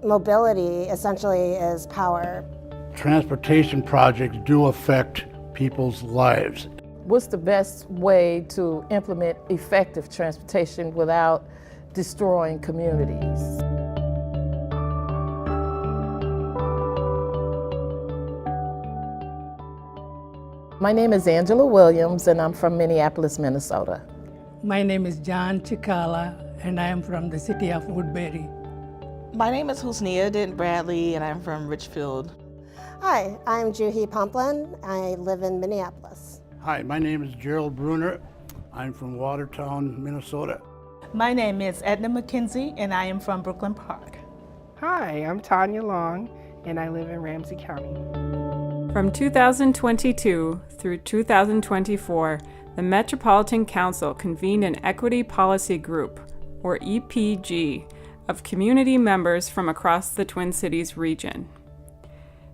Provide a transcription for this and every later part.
mobility essentially is power. Transportation projects do affect people's lives. What's the best way to implement effective transportation without destroying communities? My name is Angela Williams, and I'm from Minneapolis, Minnesota. My name is John Chikala, and I am from the city of Woodbury. My name is Husnia Dent Bradley, and I'm from Richfield. Hi, I'm Juhi Pomplin. I live in Minneapolis. Hi, my name is Gerald Bruner. I'm from Watertown, Minnesota. My name is Edna McKenzie, and I am from Brooklyn Park. Hi, I'm Tanya Long, and I live in Ramsey County. From 2022 through 2024, the Metropolitan Council convened an Equity Policy Group, or EPG, of community members from across the Twin Cities region.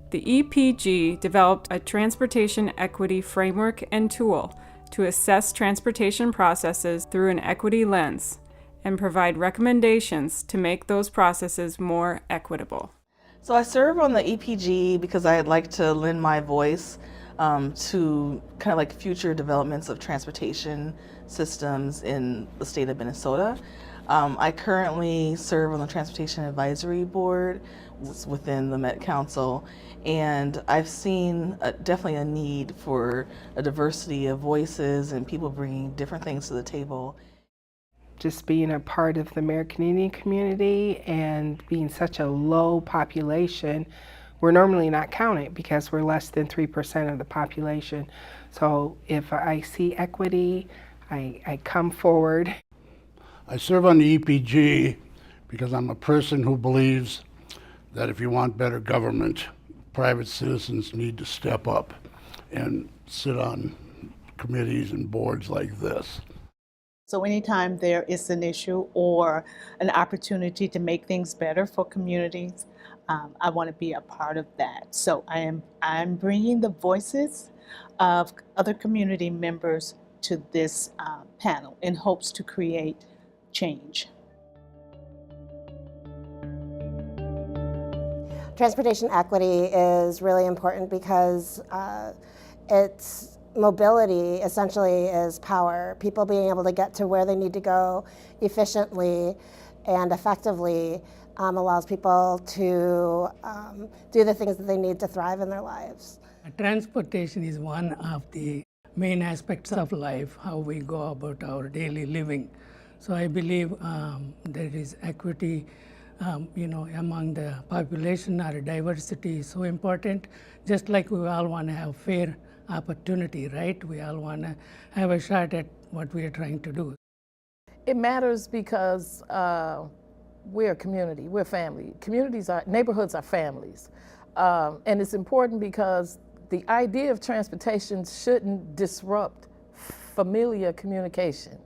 The EPG developed a transportation equity framework and tool to assess transportation processes through an equity lens and provide recommendations to make those processes more equitable. So I serve on the EPG because I'd like to lend my voice to kind of like future developments of transportation systems in the state of Minnesota. I currently serve on the Transportation Advisory Board within the Met Council, and I've seen definitely a need for a diversity of voices and people bringing different things to the table. Just being a part of the American Indian community and being such a low population, we're normally not counted because we're less than 3% of the population. So if I see equity, I come forward. I serve on the EPG because I'm a person who believes that if you want better government, private citizens need to step up and sit on committees and boards like this. So anytime there is an issue or an opportunity to make things better for communities, I want to be a part of that. So I'm bringing the voices of other community members to this panel in hopes to create change. Transportation equity is really important because mobility essentially is power. People being able to get to where they need to go efficiently and effectively allows people to do the things that they need to thrive in their lives. Transportation is one of the main aspects of life, how we go about our daily living. So I believe there is equity among the population. Our diversity is so important, just like we all want to have fair opportunity, right? We all want to have a shot at what we are trying to do. It matters because we're a community, we're family. Neighborhoods are families. And it's important because the idea of transportation shouldn't disrupt familiar communication.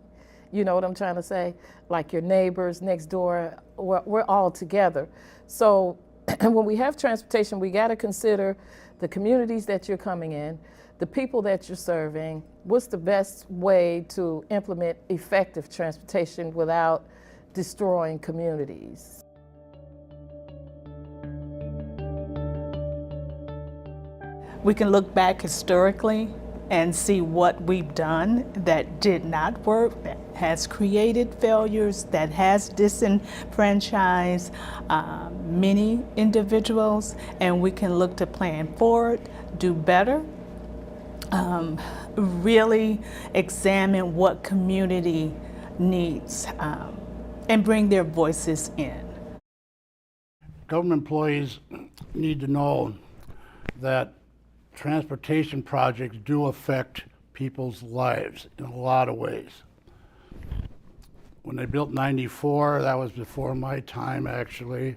You know what I'm trying to say? Like your neighbors next door, we're all together. So when we have transportation, we got to consider the communities that you're coming in, the people that you're serving. What's the best way to implement effective transportation without destroying communities? We can look back historically and see what we've done that did not work, that has created failures, that has disenfranchised many individuals, and we can look to plan forward, do better, really examine what community needs and bring their voices in. Government employees need to know that transportation projects do affect people's lives in a lot of ways. When they built 94, that was before my time actually,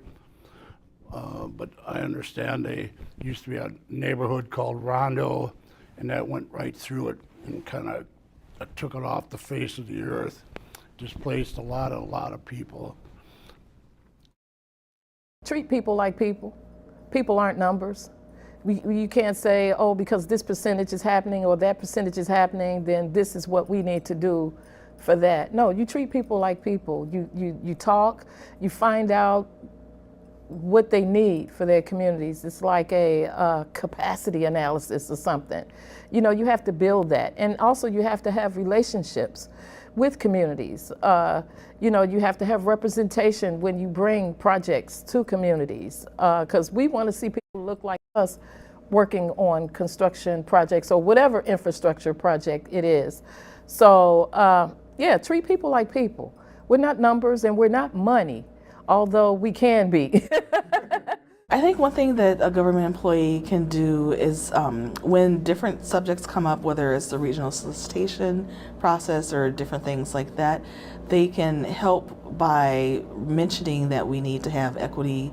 but I understand they used to be a neighborhood called Rondo, and that went right through it and kind of took it off the face of the earth, displaced a lot of people. Treat people like people. People aren't numbers. You can't say, oh, because this percentage is happening or that percentage is happening, then this is what we need to do for that. No, you treat people like people. You talk, you find out what they need for their communities. It's like a capacity analysis or something. You know, you have to build that. And also you have to have relationships with communities. You know, you have to have representation when you bring projects to communities, because we want to see people who look like us working on construction projects or whatever infrastructure project it is. So yeah, treat people like people. We're not numbers and we're not money, although we can be. I think one thing that a government employee can do is when different subjects come up, whether it's the regional solicitation process or different things like that, they can help by mentioning that we need to have equity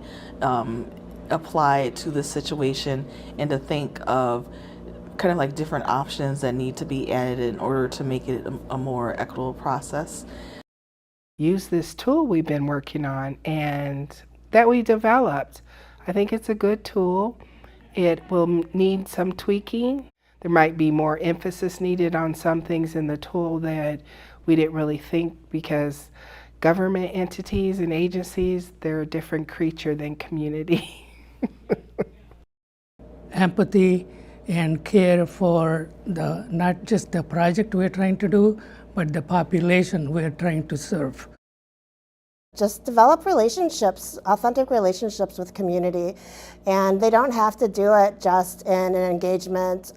applied to the situation and to think of kind of like different options that need to be added in order to make it a more equitable process. Use this tool we've been working on and that we developed. I think it's a good tool. It will need some tweaking. There might be more emphasis needed on some things in the tool that we didn't really think, because government entities and agencies, they're a different creature than community. Empathy and care for the not just the project we're trying to do, but the population we're trying to serve. Just develop relationships, authentic relationships with community. And they don't have to do it just in an engagement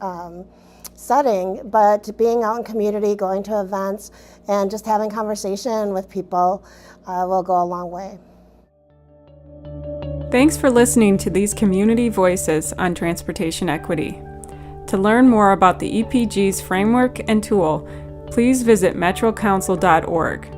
setting, but being out in community, going to events, and just having conversation with people will go a long way. Thanks for listening to these community voices on transportation equity. To learn more about the EPG's framework and tool, please visit metrocouncil.org.